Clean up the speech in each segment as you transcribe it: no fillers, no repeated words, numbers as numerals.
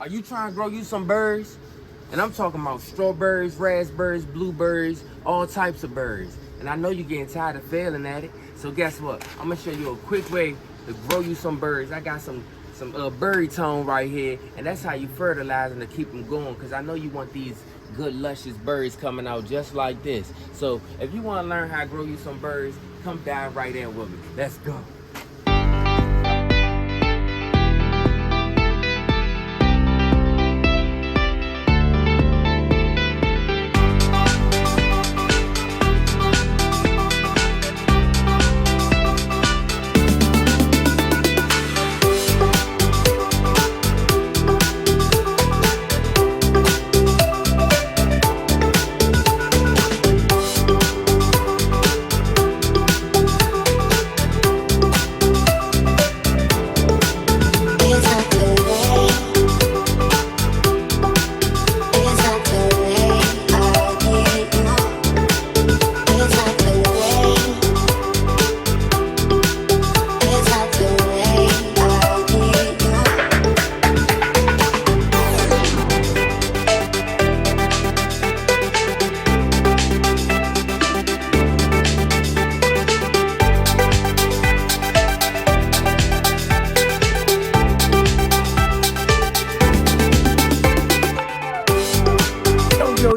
Are you trying to grow you some berries? And I'm talking about strawberries, raspberries, blueberries, all types of berries. And I know you're getting tired of failing at it. So guess what? I'm gonna show you a quick way to grow you some berries. I got some berry tone right here, and that's how you fertilize them to keep them going. Cause I know you want these good luscious berries coming out just like this. So if you want to learn how to grow you some berries, come down right in with me. Let's go.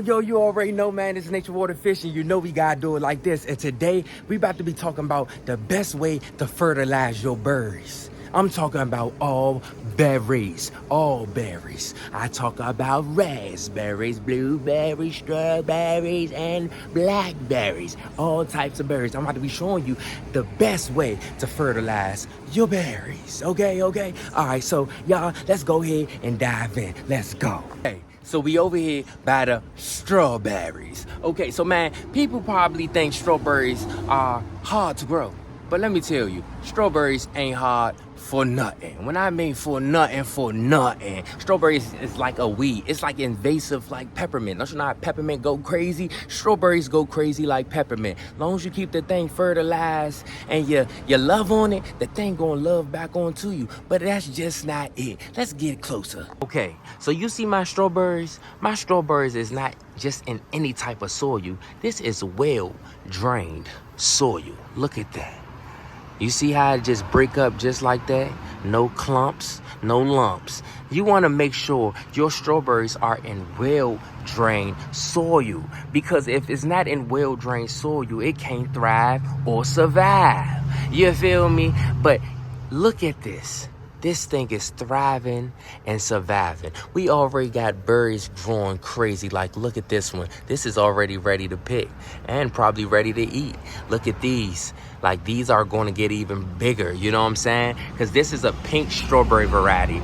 Yo, you already know, man, it's nature water fishing. You know we gotta do it like this. And today, we about to be talking about the best way to fertilize your berries. I'm talking about all berries. I talk about raspberries, blueberries, strawberries, and blackberries. All types of berries. I'm about to be showing you the best way to fertilize your berries. Okay? All right, so y'all, let's go ahead and dive in. Let's go. Hey. So we over here by the strawberries. Okay, so man, people probably think strawberries are hard to grow. But let me tell you, strawberries ain't hard for nothing. When I mean for nothing, strawberries is like a weed. It's like invasive like peppermint. Don't you know how peppermint go crazy? Strawberries go crazy like peppermint. Long as you keep the thing fertilized and you love on it, the thing gonna love back onto you. But that's just not it. Let's get closer. Okay, so you see my strawberries? My strawberries is not just in any type of soil. This is well drained soil. Look at that. You see how it just break up just like that? No clumps, no lumps. You want to make sure your strawberries are in well-drained soil, because if it's not in well-drained soil, it can't thrive or survive. You feel me? But look at this. This thing is thriving and surviving. We already got berries growing crazy. Like, look at this one. This is already ready to pick and probably ready to eat. Look at these. Like, these are going to get even bigger. You know what I'm saying? Because this is a pink strawberry variety.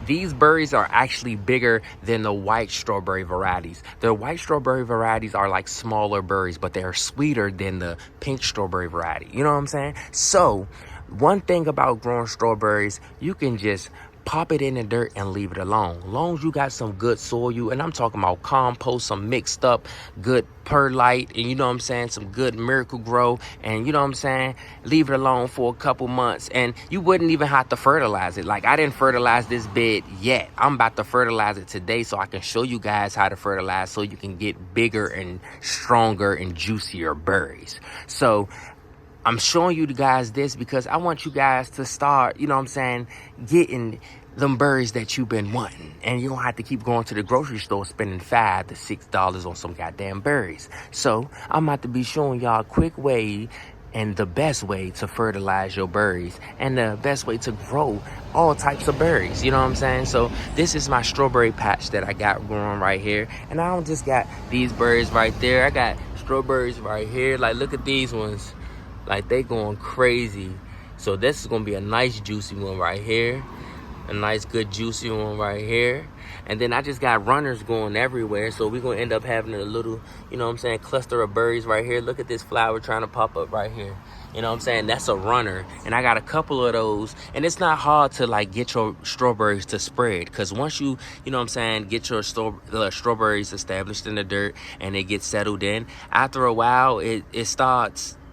These berries are actually bigger than the white strawberry varieties. The white strawberry varieties are like smaller berries, but they're sweeter than the pink strawberry variety. You know what I'm saying? So one thing about growing strawberries, you can just pop it in the dirt and leave it alone. Long as you got some good soil, and I'm talking about compost, some mixed up good perlite, and you know what I'm saying, some good Miracle Grow, and you know what I'm saying, leave it alone for a couple months, and you wouldn't even have to fertilize it. Like, I didn't fertilize this bed yet. I'm about to fertilize it today so I can show you guys how to fertilize so you can get bigger and stronger and juicier berries. So I'm showing you guys this because I want you guys to start, you know what I'm saying, getting them berries that you've been wanting. And you don't have to keep going to the grocery store spending $5 to $6 on some goddamn berries. So I'm about to be showing y'all a quick way and the best way to fertilize your berries and the best way to grow all types of berries. You know what I'm saying? So this is my strawberry patch that I got growing right here. And I don't just got these berries right there. I got strawberries right here. Like, look at these ones. Like, they going crazy. So this is gonna be a nice juicy one right here. A nice good juicy one right here. And then I just got runners going everywhere. So we're gonna end up having a little, you know what I'm saying, cluster of berries right here. Look at this flower trying to pop up right here. You know what I'm saying? That's a runner. And I got a couple of those. And it's not hard to like get your strawberries to spread. Cause once you know what I'm saying, get your strawberries established in the dirt and they get settled in, after a while, it starts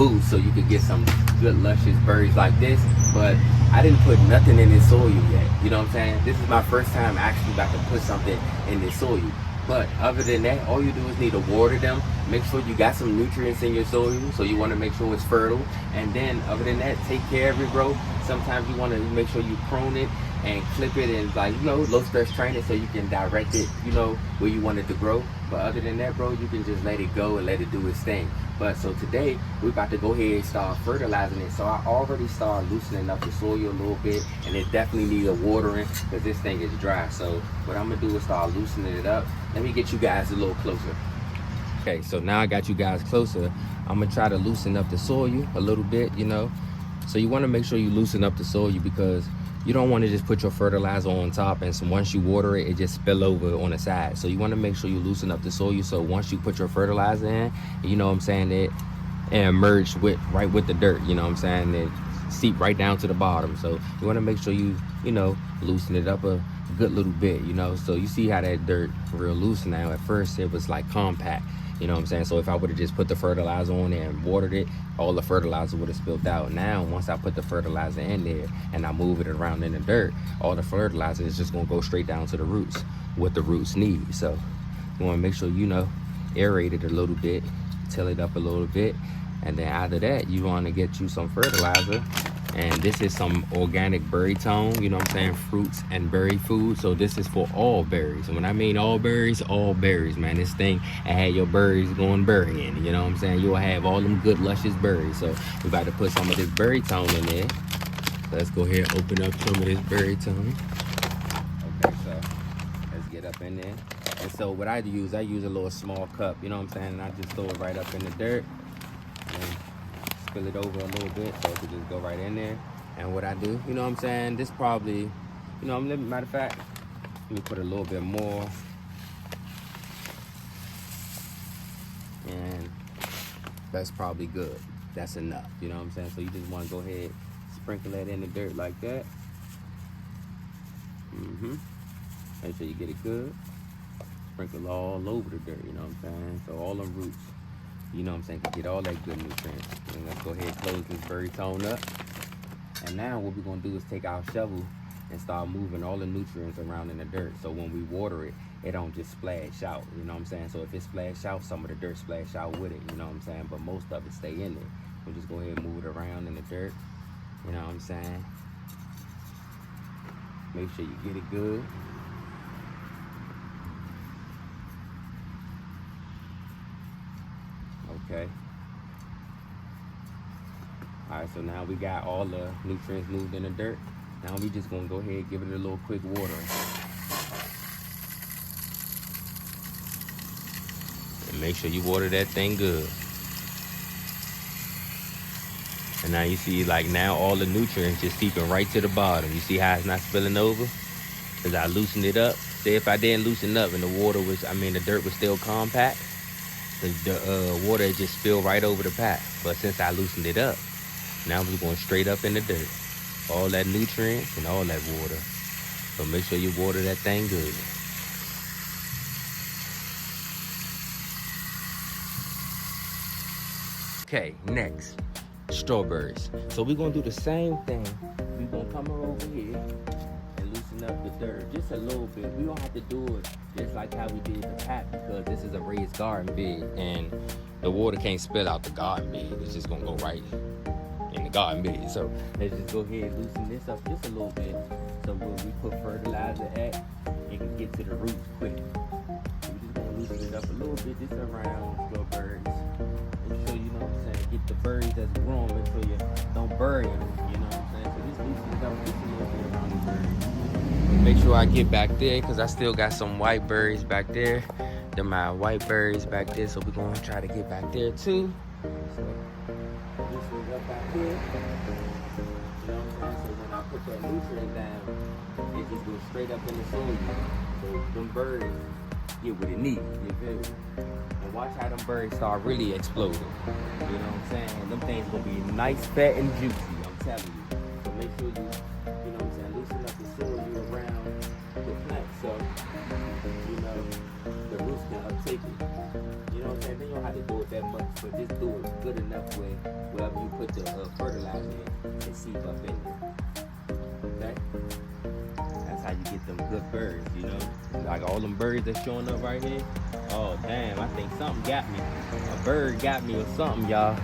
boost so you could get some good luscious berries like this. But I didn't put nothing in this soil yet. You know what I'm saying? This is my first time actually about to put something in this soil. But other than that, all you do is need to water them. Make sure you got some nutrients in your soil, so you want to make sure it's fertile. And then other than that, take care of it, bro. Sometimes you want to make sure you prune it and clip it and, like, you know, low stress train it so you can direct it, you know, where you want it to grow. But other than that, bro, you can just let it go and let it do its thing. But so today we're about to go ahead and start fertilizing it. So I already started loosening up the soil a little bit, and it definitely needs a watering because this thing is dry. So what I'm gonna do is start loosening it up. Let me get you guys a little closer. Okay, so now I got you guys closer. I'm gonna try to loosen up the soil a little bit, you know. So you want to make sure you loosen up the soil because you don't want to just put your fertilizer on top and so once you water it, it just spill over on the side. So you want to make sure you loosen up the soil so once you put your fertilizer in, you know what I'm saying, it and merge right with the dirt, you know what I'm saying, it seep right down to the bottom. So you want to make sure you know, loosen it up a good little bit, you know. So you see how that dirt real loose now. At first it was like compact, you know what I'm saying. So if I would have just put the fertilizer on there and watered it, all the fertilizer would have spilled out. Now once I put the fertilizer in there and I move it around in the dirt, all the fertilizer is just gonna go straight down to the roots, what the roots need. So you want to make sure, you know, aerate it a little bit, till it up a little bit, and then after that you want to get you some fertilizer. And this is some organic berry tone, you know what I'm saying, fruits and berry food. So this is for all berries. And when I mean all berries, man. This thing, I had your berries going berrying, you know what I'm saying. You'll have all them good luscious berries. So we about to put some of this berry tone in there. So let's go ahead and open up some of this berry tone. Okay, so let's get up in there. And so what I use a little small cup, you know what I'm saying, and I just throw it right up in the dirt and spill it over a little bit so it could just go right in there. And what I do, you know what I'm saying, this probably, you know, matter of fact, let me put a little bit more. And that's probably good. That's enough, you know what I'm saying. So you just want to go ahead, sprinkle that in the dirt like that. Make sure you get it good. Sprinkle all over the dirt, you know what I'm saying. So all the roots, you know what I'm saying, can get all that good nutrients. And let's go ahead and close this berry tone up. And now what we're gonna do is take our shovel and start moving all the nutrients around in the dirt. So when we water it, it don't just splash out, you know what I'm saying? So if it splash out, some of the dirt splash out with it, you know what I'm saying? But most of it stay in there. We'll just go ahead and move it around in the dirt, you know what I'm saying? Make sure you get it good. Okay. All right, so now we got all the nutrients moved in the dirt. Now we just gonna go ahead and give it a little quick water. And make sure you water that thing good. And now you see, like, now all the nutrients just seeping right to the bottom. You see how it's not spilling over? Because I loosened it up. Say if I didn't loosen up and the the dirt was still compact, the water just spilled right over the path. But since I loosened it up, now we're going straight up in the dirt. All that nutrients and all that water. So make sure you water that thing good. Okay, next, strawberries. So we're gonna do the same thing. We're gonna come over here and loosen up the dirt just a little bit. We don't have to do it just like how we did the pat because this is a raised garden bed and the water can't spill out the garden bed. It's just gonna go right in the garden bed. So let's just go ahead and loosen this up just a little bit. So when we put fertilizer at, it can get to the roots quick. So we're just gonna loosen it up a little bit just around strawberries. Make sure, you know what I'm saying, get the berries that's growing, make sure you don't bury them, you know what I'm saying. So just loosen it up just a little bit around the berries. Make sure I get back there because I still got some white berries back there. They're my white berries back there, so we're gonna try to get back there too. So loosen it up back here. You know what I'm saying? So when I put that nutrient down, it just goes straight up in the soil. So them berries get what it needs, you feel me? And watch how them berries start really exploding. You know what I'm saying? Them things gonna be nice, fat, and juicy, I'm telling you. So make sure you know what I'm saying, loosen up the soil around the plant so, you know, the roots can uptake it. You know what I'm saying? Then you don't have to do it that much. But just do it good enough where wherever you put the fertilizer in, it seep up in there. Okay? That's how you get them good birds, you know? Like all them birds that's showing up right here. Oh, damn, I think something got me. A bird got me or something, y'all.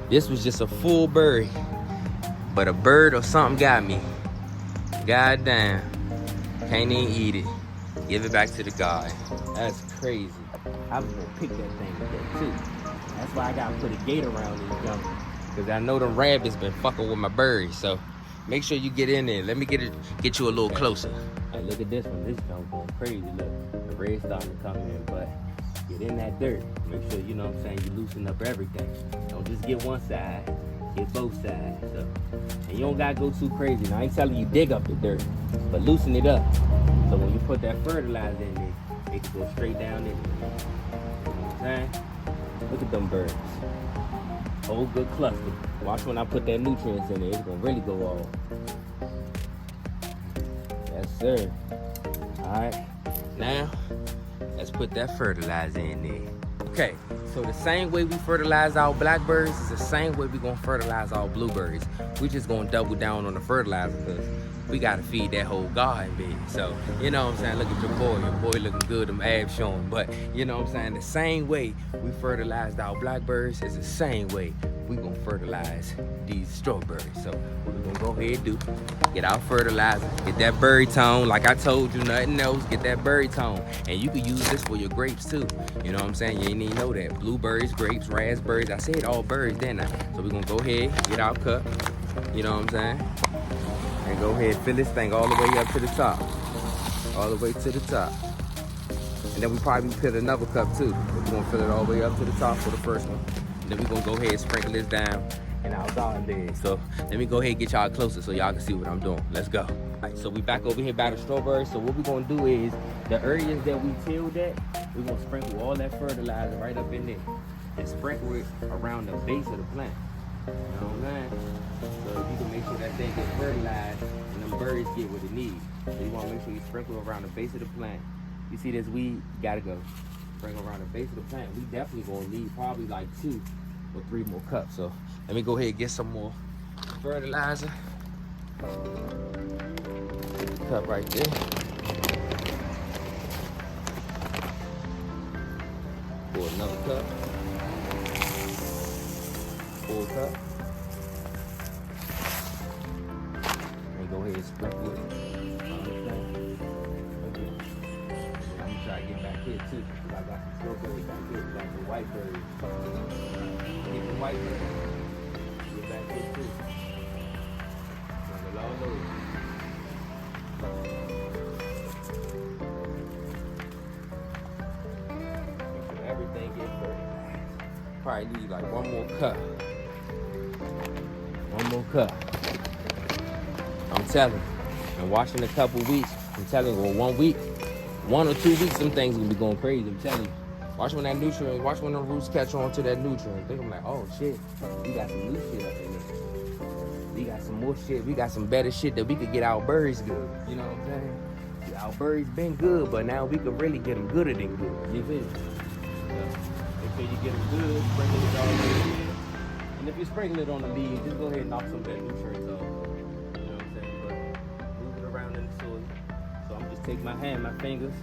This was just a full berry. But a bird or something got me. God damn. Can't even eat it. Give it back to the guy. That's crazy. I was gonna pick that thing today too. That's why I gotta put a gate around these young. Cause I know them rabbits been fucking with my berries. So make sure you get in there. Let me get you a little closer. Hey, look at this one. This junk going crazy. Look, the red's starting to come in, but get in that dirt. Make sure, you know what I'm saying, you loosen up everything. Don't just get one side, get both sides. So, and you don't gotta go too crazy. Now I ain't telling you dig up the dirt, but loosen it up. So when you put that fertilizer in there, it can go straight down in there. You know what I'm saying? Look at them birds. Whole good cluster. Watch when I put that nutrients in there, it's gonna really go off. Yes, sir. Alright. Now, let's put that fertilizer in there. Okay, so the same way we fertilize our blackberries is the same way we're gonna fertilize our blueberries. We just gonna double down on the fertilizer because we gotta feed that whole garden bed. So, you know what I'm saying? Look at your boy looking good, them abs showing. But, you know what I'm saying? The same way we fertilized our blackberries is the same way we gonna fertilize these strawberries. So, what we gonna go ahead and do, get our fertilizer, get that berry tone. Like I told you, nothing else, get that berry tone. And you can use this for your grapes too. You know what I'm saying? You ain't even know that. Blueberries, grapes, raspberries. I said all berries, didn't I? So we're gonna go ahead, get our cup. You know what I'm saying? And go ahead, fill this thing all the way up to the top. All the way to the top. And then we probably put another cup too. We're gonna fill it all the way up to the top for the first one. And then we're gonna go ahead and sprinkle this down in our garden bed. So let me go ahead and get y'all closer so y'all can see what I'm doing. Let's go. All right, so we back over here by the strawberries. So what we're gonna do is, the areas that we tilled at, we're gonna sprinkle all that fertilizer right up in there. And sprinkle it around the base of the plant. You know what I'm saying? So you can make sure that thing gets fertilized and them birds get what it needs. So you want to make sure you sprinkle around the base of the plant. You see this weed? Gotta go. Sprinkle around the base of the plant. We definitely gonna need probably like 2 or 3 more cups. So let me go ahead and get some more fertilizer. Cup right there. Pour another cup. Full cup. And go ahead and sprinkle it. Okay. I'm gonna try to get back here too, because I got some strawberries back here. We got some white berries. Get the white berries. Get back here too. Sprinkle all over. Make sure everything gets fertilized. Probably need like 1 more cup. 1 more cup. I'm telling you. And watching a couple weeks, I'm telling you, or 1 week, 1 or 2 weeks, some things gonna be going crazy. I'm telling you. Watch when that nutrient, watch when the roots catch on to that nutrient. Think I'm like, oh shit, we got some new shit up in there. We got some more shit. We got some better shit that we could get our berries good. You know what I'm saying? Our berries been good, but now we could really get them gooder than good. You feel me? Make sure you get them good, sprinkle it all over. And if you sprinkle it on the leaves, just go ahead and knock some of that nutrients off. You know what I'm saying? But move it around in the soil. So I'm just take my hand, my fingers,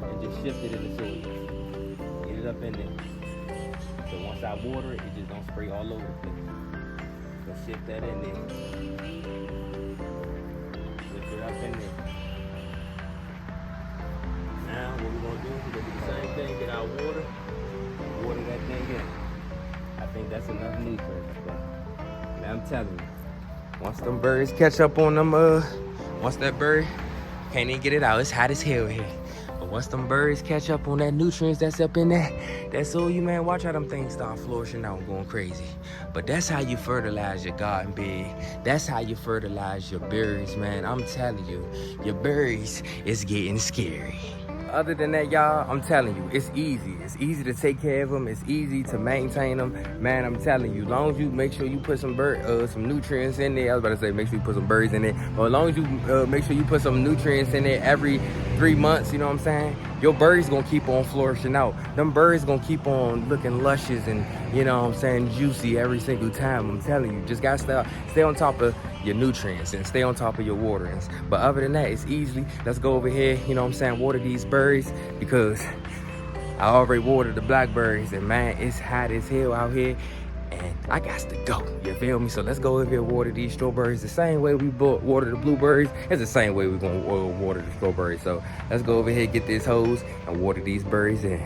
and just shift it in the soil. Get it up in there. So once I water it, it just don't spray all over the place. So shift that in there. Lift it up in there. Now what we're gonna do is we're gonna do the same thing, get our water that thing in. I think that's enough nutrients, but man, I'm telling you, once them birds catch up on them, once that bird, can't even get it out, it's hot as hell here. But once them birds catch up on that nutrients that's up in there, that's all you, man. Watch how them things start flourishing out and going crazy. But that's how you fertilize your garden bed. That's how you fertilize your berries, man. I'm telling you, your berries is getting scary. Other than that, y'all, I'm telling you, it's easy. It's easy to take care of them. It's easy to maintain them. Man, I'm telling you, as long as you make sure you put some nutrients in there. I was about to say, make sure you put some berries in there. But as long as you make sure you put some nutrients in there every 3 months, you know what I'm saying, your berries gonna keep on flourishing out. Them berries gonna keep on looking luscious and, you know what I'm saying, juicy every single time. I'm telling you, just gotta stay on top of your nutrients and stay on top of your waterings. But other than that, it's easily, let's go over here, you know what I'm saying, water these berries, because I already watered the blackberries, and man, it's hot as hell out here, and I got to go. You feel me? So let's go over here and water these strawberries the same way we water the blueberries. It's the same way we're gonna water the strawberries. So let's go over here, get this hose, and water these berries in.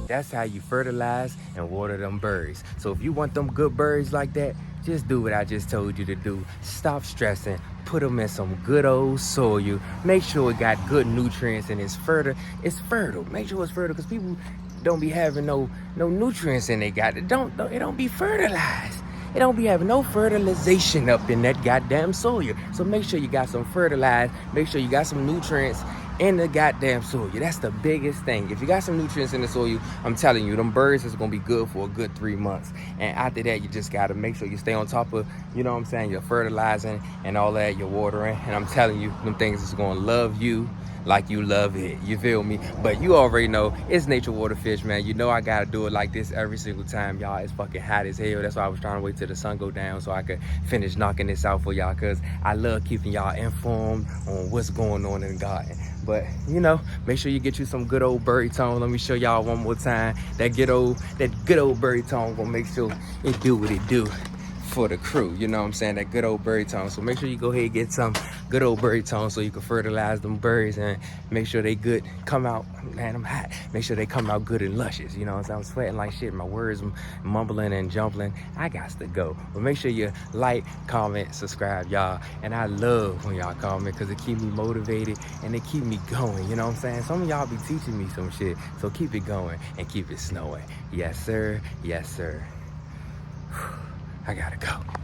That's how you fertilize and water them berries. So if you want them good berries like that, just do what I just told you to do. Stop stressing. Put them in some good old soil. Make sure it got good nutrients and it's fertile. It's fertile. Make sure it's fertile, because people don't be having no nutrients in it. It don't be fertilized. It don't be having no fertilization up in that goddamn soil. So make sure you got some fertilized. Make sure you got some nutrients in the goddamn soil. That's the biggest thing. If you got some nutrients in the soil, I'm telling you, them berries is gonna be good for a good 3 months. And after that, you just gotta make sure you stay on top of, you know what I'm saying, your fertilizing and all that, your watering. And I'm telling you, them things is gonna love you like you love it. You feel me? But you already know it's nature water fish, man. You know I gotta do it like this every single time, y'all. It's fucking hot as hell. That's why I was trying to wait till the sun go down so I could finish knocking this out for y'all, because I love keeping y'all informed on what's going on in the garden. But you know, make sure you get you some good old berry tone. Let me show y'all one more time. That good old berry tone gonna make sure it do what it do for the crew. You know what I'm saying? That good old berry tone. So make sure you go ahead and get some good old berry tone so you can fertilize them berries and make sure they good come out. Man, I'm hot. Make sure they come out good and luscious. You know what I'm saying? I'm sweating like shit. My words mumbling and jumbling. I got to go. But make sure you like, comment, subscribe, y'all. And I love when y'all comment, because it keep me motivated and it keep me going. You know what I'm saying? Some of y'all be teaching me some shit. So keep it going and keep it snowing. Yes, sir. Yes, sir. I gotta go.